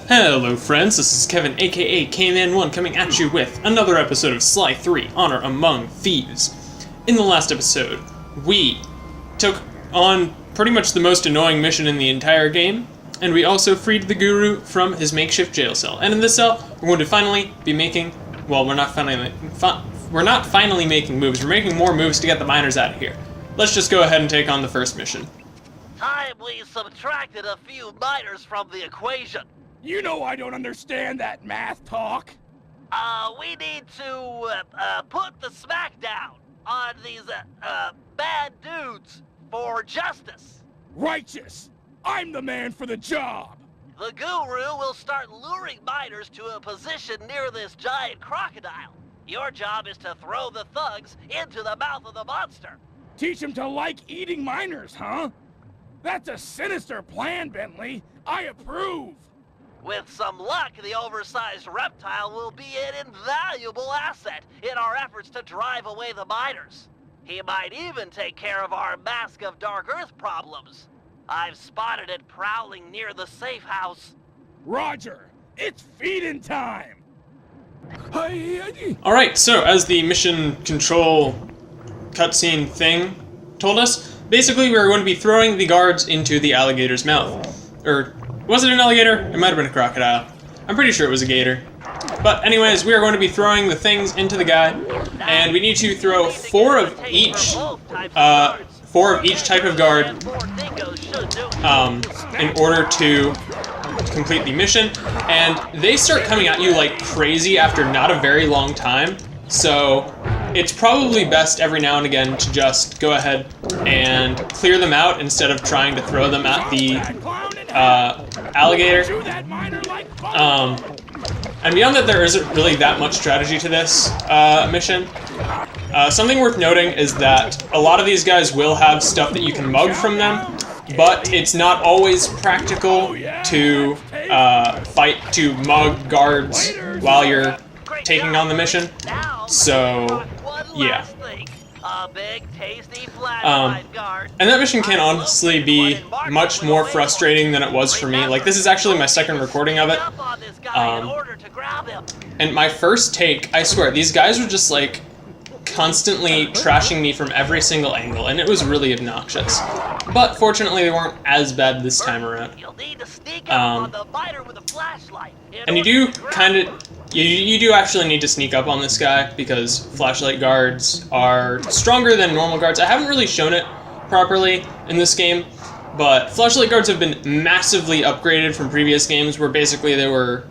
Hello friends, this is Kevin aka K-Man1 coming at you with another episode of Sly 3, Honor Among Thieves. In the last episode, we took on pretty much the most annoying mission in the entire game, and we also freed the Guru from his makeshift jail cell. And in this cell, we're going to finally be making, well, we're not finally making moves, we're making more moves to get the miners out of here. Let's just go ahead and take on the first mission. We subtracted a few miners from the equation. You know I don't understand that math talk. We need to, put the smack down on these, bad dudes for justice. Righteous! I'm the man for the job! The Guru will start luring miners to a position near this giant crocodile. Your job is to throw the thugs into the mouth of the monster. Teach them to like eating miners, huh? That's a sinister plan, Bentley. I approve. With some luck, the oversized reptile will be an invaluable asset in our efforts to drive away the miners. He might even take care of our Mask of Dark Earth problems. I've spotted it prowling near the safe house. Roger! It's feeding time! Alright, so as the mission control cutscene thing told us, basically we are going to be throwing the guards into the alligator's mouth. Was it an alligator? It might have been a crocodile. I'm pretty sure it was a gator. But anyways, we are going to be throwing the things into the guy, and we need to throw four of each type of guard in order to complete the mission. And they start coming at you like crazy after not a very long time, so it's probably best every now and again to just go ahead and clear them out instead of trying to throw them at the alligator. And beyond that, there isn't really that much strategy to this mission. Something worth noting is that a lot of these guys will have stuff that you can mug from them, but it's not always practical to mug guards while you're taking on the mission. So, yeah. And that mission can honestly be much more frustrating than it was for me. Like, this is actually my second recording of it. And my first take, I swear, these guys were just like constantly trashing me from every single angle, and it was really obnoxious. But fortunately, they weren't as bad this time around. And you do you do actually need to sneak up on this guy, because flashlight guards are stronger than normal guards. I haven't really shown it properly in this game, but flashlight guards have been massively upgraded from previous games where basically they were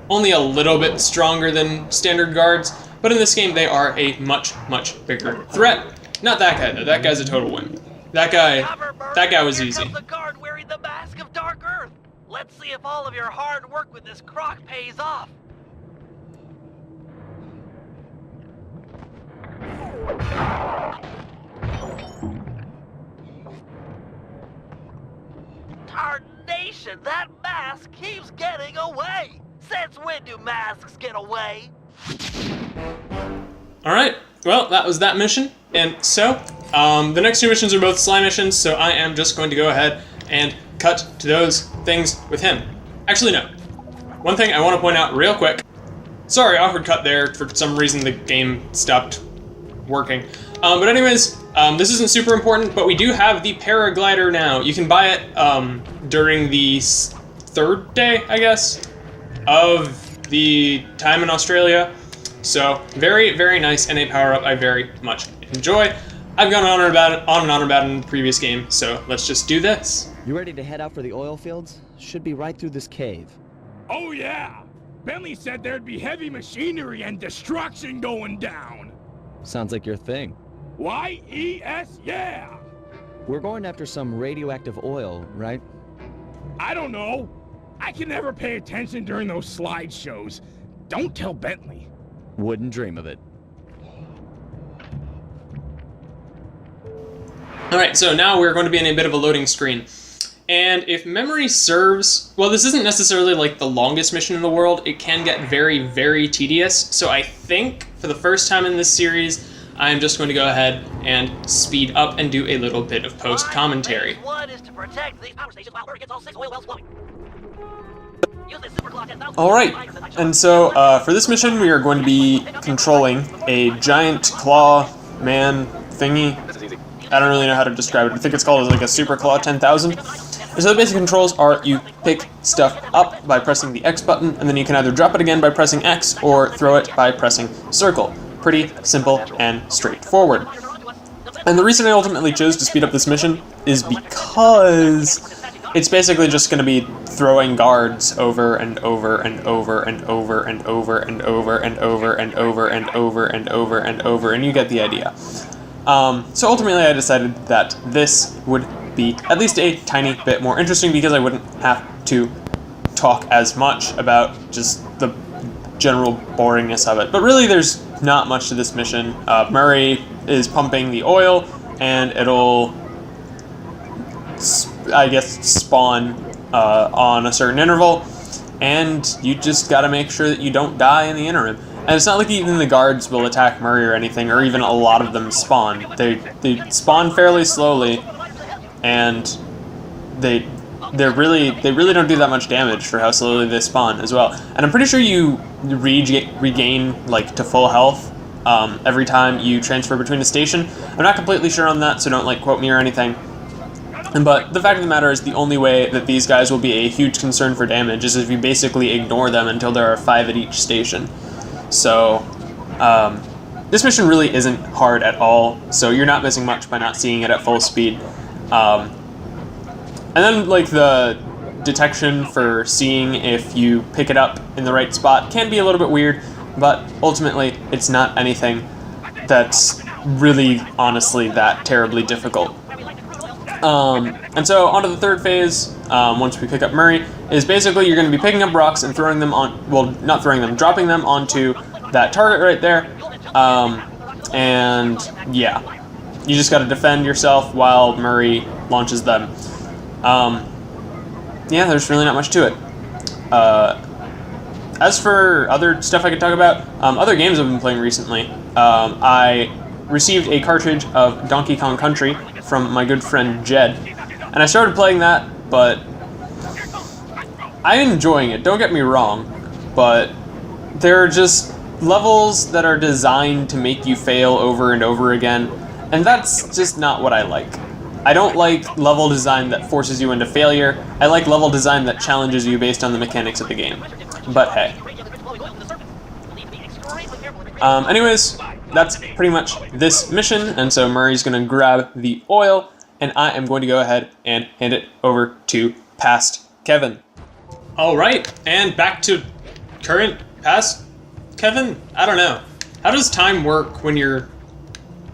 only a little bit stronger than standard guards, but in this game they are a much, much bigger threat. Not that guy though, that guy's a total win. That guy was easy. The guard wearing the Mask of Dark Earth. Let's see if all of your hard work with this croc pays off. Tarnation, that mask keeps getting away! Since when do masks get away? Alright, well, that was that mission. And so, the next two missions are both Sly missions, so I am just going to go ahead and cut to those things with him. Actually, no. One thing I want to point out real quick. Sorry, awkward cut there. For some reason, the game stopped working. But anyways, this isn't super important, but we do have the paraglider now. You can buy it during the third day, I guess, of the time in Australia. So very, very nice, and a power-up I very much enjoy. I've gone on and on about it in the previous game, so let's just do this. You ready to head out for the oil fields? Should be right through this cave. Oh yeah! Bentley said there'd be heavy machinery and destruction going down. Sounds like your thing. Y-E-S, yeah! We're going after some radioactive oil, right? I don't know. I can never pay attention during those slideshows. Don't tell Bentley. Wouldn't dream of it. Alright, so now we're going to be in a bit of a loading screen. And if memory serves, well, this isn't necessarily like the longest mission in the world. It can get very, very tedious. So I think for the first time in this series, I'm just going to go ahead and speed up and do a little bit of post-commentary. One is to protect these power stations while Earth gets all 6 oil wells flowing. Use this super clock Alright, and so for this mission we are going to be controlling a giant claw man thingy. I don't really know how to describe it. I think it's called like a Super Claw 10,000. And so the basic controls are you pick stuff up by pressing the X button, and then you can either drop it again by pressing X or throw it by pressing circle. Pretty simple and straightforward. And the reason I ultimately chose to speed up this mission is because it's basically just going to be throwing guards over and over and over and over and over and over and over and over and over and over and over, and you get the idea. So ultimately I decided that this would be at least a tiny bit more interesting because I wouldn't have to talk as much about just the general boringness of it. But really there's not much to this mission. Murray is pumping the oil, and it'll, I guess, spawn on a certain interval, and you just gotta make sure that you don't die in the interim. And it's not like even the guards will attack Murray or anything, or even a lot of them spawn. They spawn fairly slowly, and they really don't do that much damage for how slowly they spawn as well. And I'm pretty sure you regain like to full health every time you transfer between a station. I'm not completely sure on that, so don't like quote me or anything. But the fact of the matter is the only way that these guys will be a huge concern for damage is if you basically ignore them until there are 5 at each station. So this mission really isn't hard at all, so you're not missing much by not seeing it at full speed. And then like the detection for seeing if you pick it up in the right spot can be a little bit weird, but ultimately it's not anything that's really honestly that terribly difficult. And so onto the third phase, once we pick up Murray, is basically you're going to be picking up rocks and throwing them on, well, not throwing them, dropping them onto that target right there. And yeah, you just got to defend yourself while Murray launches them. Yeah, there's really not much to it. As for other stuff I could talk about, other games I've been playing recently, I received a cartridge of Donkey Kong Country from my good friend Jed, and I started playing that, but I'm enjoying it, don't get me wrong, but there are just levels that are designed to make you fail over and over again, and that's just not what I like. I don't like level design that forces you into failure. I like level design that challenges you based on the mechanics of the game. But hey. Anyways, that's pretty much this mission, and so Murray's going to grab the oil, and I am going to go ahead and hand it over to past Kevin. Alright, and back to current past Kevin? I don't know. How does time work when you're,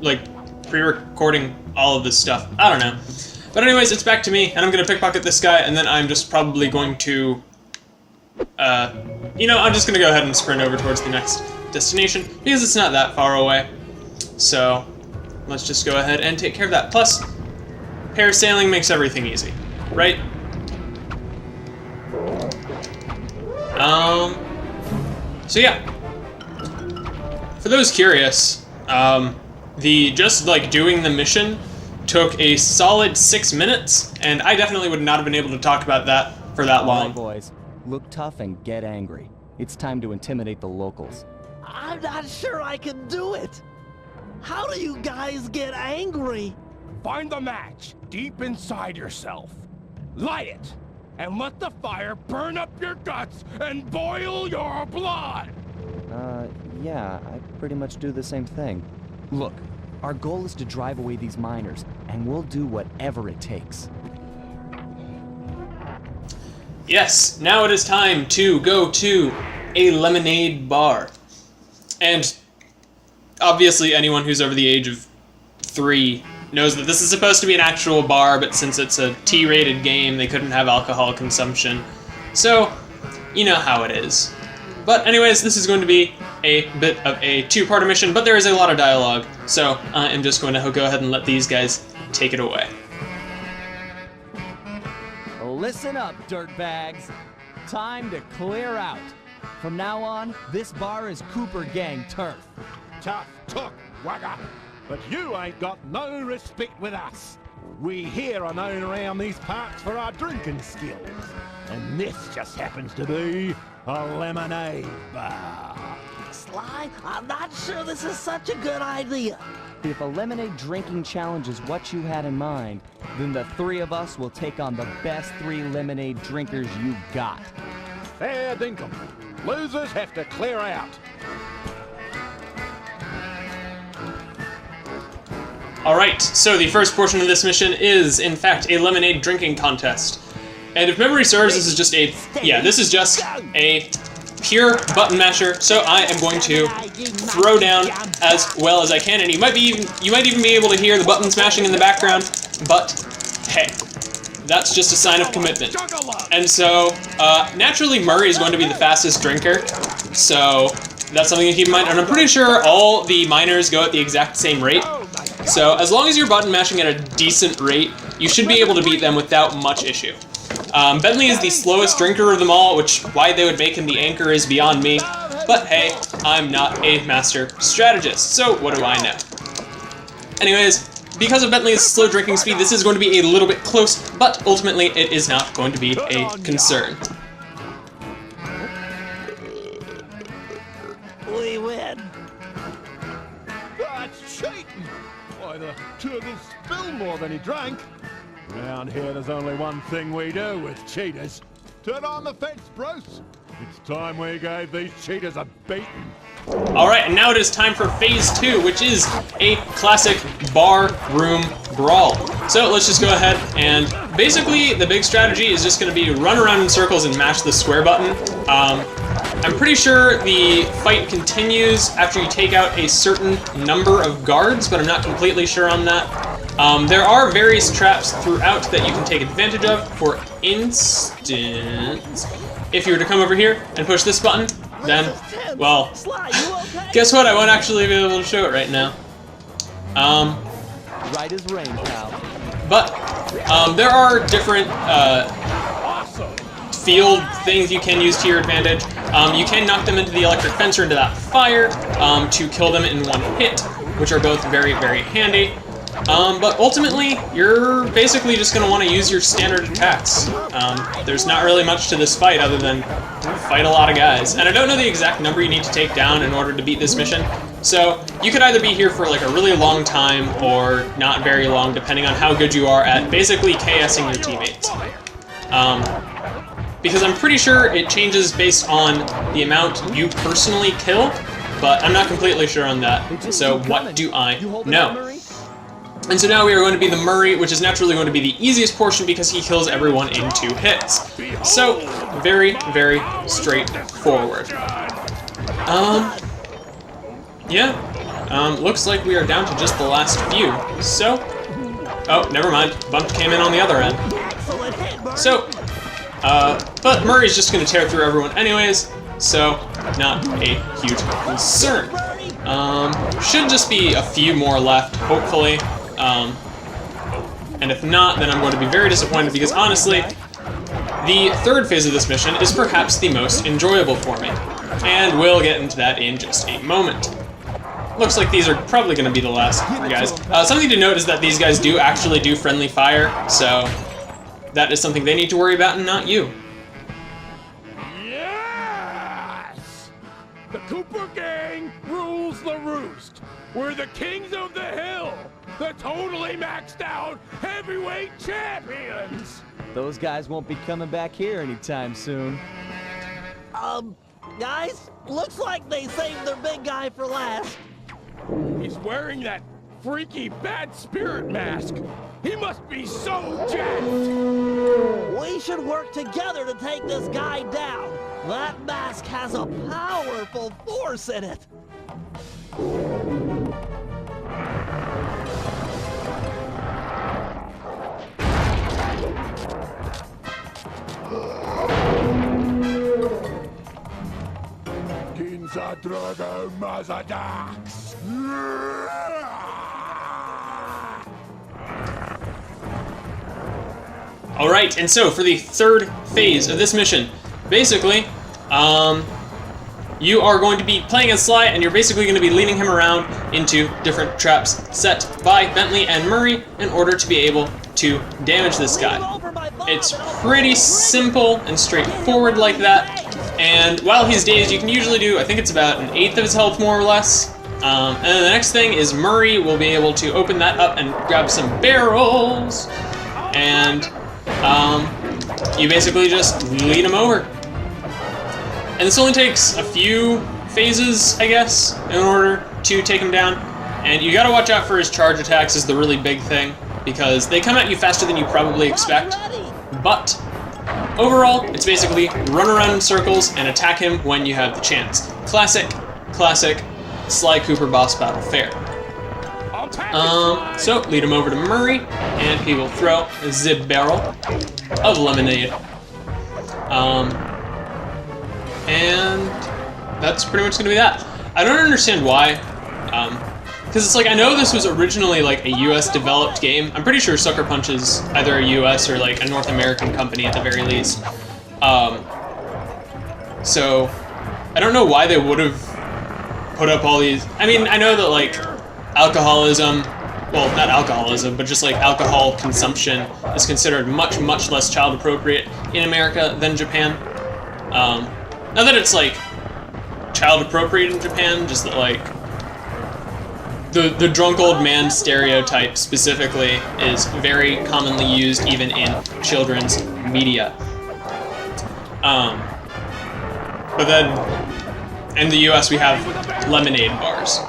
like, pre-recording all of this stuff? I don't know. But anyways, it's back to me, and I'm going to pickpocket this guy, and then I'm just probably going to, I'm just going to go ahead and sprint over towards the next destination, because it's not that far away. So, let's just go ahead and take care of that. Plus, parasailing makes everything easy, right? So yeah. For those curious, just like doing the mission took a solid 6 minutes, and I definitely would not have been able to talk about that for that long. All right, boys, look tough and get angry. It's time to intimidate the locals. I'm not sure I can do it. How do you guys get angry? Find the match deep inside yourself. Light it, and let the fire burn up your guts and boil your blood. Yeah, I pretty much do the same thing. Look, our goal is to drive away these miners, and we'll do whatever it takes. Yes, now it is time to go to a lemonade bar. And obviously anyone who's over the age of 3 knows that this is supposed to be an actual bar, but since it's a T-rated game, they couldn't have alcohol consumption. So, you know how it is. But anyways, this is going to be a bit of a two-part mission, but there is a lot of dialogue, so I am just going to go ahead and let these guys take it away. Listen up, dirtbags. Time to clear out. From now on, this bar is Cooper Gang turf. Tough talk, wagger. But you ain't got no respect with us. We here are known around these parts for our drinking skills. And this just happens to be a lemonade bar. Sly, I'm not sure this is such a good idea. If a lemonade drinking challenge is what you had in mind, then the three of us will take on the best 3 lemonade drinkers you got. Fair dinkum. Losers have to clear out. Alright, so the first portion of this mission is, in fact, a lemonade drinking contest. And if memory serves, this is just a pure button masher, so I am going to throw down as well as I can, and you might even be able to hear the buttons smashing in the background, but hey, that's just a sign of commitment. And so, naturally Murray is going to be the fastest drinker, so that's something to keep in mind, and I'm pretty sure all the miners go at the exact same rate. So as long as you're button mashing at a decent rate, you should be able to beat them without much issue. Bentley is the slowest drinker of them all, which why they would make him the anchor is beyond me. But hey, I'm not a master strategist, so what do I know? Anyways, because of Bentley's slow drinking speed, this is going to be a little bit close, but ultimately it is not going to be a concern. We win. That's cheating. Why, the turtle spilled more than he drank. Round here, there's only one thing we do with cheaters. Turn on the fence, Bruce. It's time we gave these cheaters a beating. Alright, and now it is time for Phase 2, which is a classic bar room brawl. So let's just go ahead and basically the big strategy is just going to be run around in circles and mash the square button. I'm pretty sure the fight continues after you take out a certain number of guards, but I'm not completely sure on that. There are various traps throughout that you can take advantage of. For instance, if you were to come over here and push this button, then, well, guess what? I won't actually be able to show it right now. Right as rain, pal. But there are different field things you can use to your advantage. You can knock them into the electric fence or into that fire to kill them in one hit, which are both very, very handy. But ultimately, you're basically just going to want to use your standard attacks. There's not really much to this fight other than fight a lot of guys. And I don't know the exact number you need to take down in order to beat this mission. So you could either be here for like a really long time or not very long, depending on how good you are at basically KSing your teammates. Because I'm pretty sure it changes based on the amount you personally kill, but I'm not completely sure on that. So what do I know? And so now we are going to be the Murray, which is naturally going to be the easiest portion because he kills everyone in 2 hits. So, very, very straightforward. Looks like we are down to just the last few. So, oh, never mind. Bump came in on the other end. So, but Murray's just going to tear through everyone anyways, so not a huge concern. Should just be a few more left, hopefully. And if not, then I'm going to be very disappointed because honestly, the third phase of this mission is perhaps the most enjoyable for me. And we'll get into that in just a moment. Looks like these are probably going to be the last guys. Something to note is that these guys do actually do friendly fire, so that is something they need to worry about and not you. Yes! The Cooper Gang rules the roost. We're the kings of the hill. The totally maxed out heavyweight champions. Those guys won't be coming back here anytime soon. Guys, looks like they saved their big guy for last. He's wearing that freaky bad spirit mask. He must be so jacked. We should work together to take this guy down. That mask has a powerful force in it. Drago Mazadax. Alright, and so for the third phase of this mission, basically, you are going to be playing as Sly, and you're basically going to be leading him around into different traps set by Bentley and Murray in order to be able to damage this guy. It's pretty simple and straightforward like that. And while he's dazed, you can usually do, I think it's about an eighth of his health, more or less. And then the next thing is Murray will be able to open that up and grab some barrels. And you basically just lead him over. And this only takes a few phases, I guess, in order to take him down. And you gotta watch out for his charge attacks is the really big thing, because they come at you faster than you probably expect. But overall, it's basically run around in circles and attack him when you have the chance. Classic Sly Cooper boss battle fare. So lead him over to Murray, and he will throw the barrel of lemonade. And that's pretty much gonna be that. I don't understand why, because it's like, I know this was originally like a US developed game. I'm pretty sure Sucker Punch is either a US or like a North American company at the very least. So I don't know why they would have put up all these. I mean, I know that like alcoholism, well, not alcoholism, but just like alcohol consumption is considered much less child appropriate in America than Japan. Not that it's like child appropriate in Japan, just that like the drunk old man stereotype specifically is very commonly used even in children's media. But then in the US we have lemonade bars.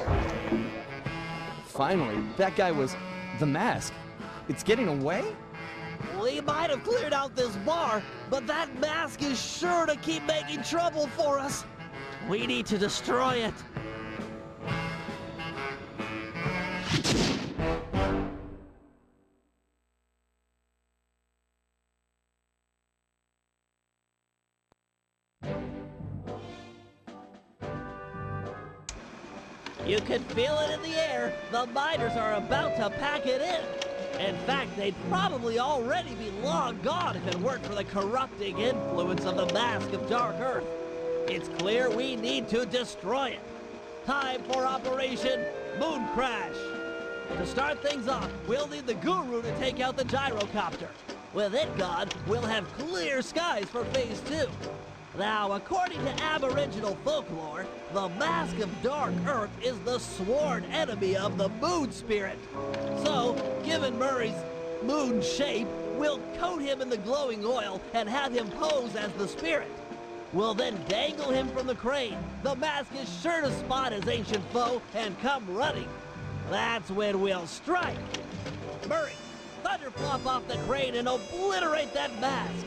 Finally, that guy was the mask. It's getting away? We might have cleared out this bar, but that mask is sure to keep making trouble for us. We need to destroy it. You can feel it in the air. The miners are about to pack it in. In fact, they'd probably already be long gone if it weren't for the corrupting influence of the Mask of Dark Earth. It's clear we need to destroy it. Time for Operation Moon Crash. To start things off, we'll need the Guru to take out the gyrocopter. With it gone, we'll have clear skies for Phase 2. Now, according to Aboriginal folklore, the Mask of Dark Earth is the sworn enemy of the Moon Spirit. So, given Murray's moon shape, we'll coat him in the glowing oil and have him pose as the spirit. We'll then dangle him from the crane. The mask is sure to spot his ancient foe and come running. That's when we'll strike. Murray, thunderplop off the crane and obliterate that mask.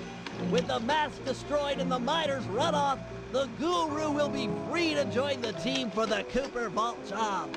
With the mask destroyed and the miners run off, the Guru will be free to join the team for the Cooper Vault job.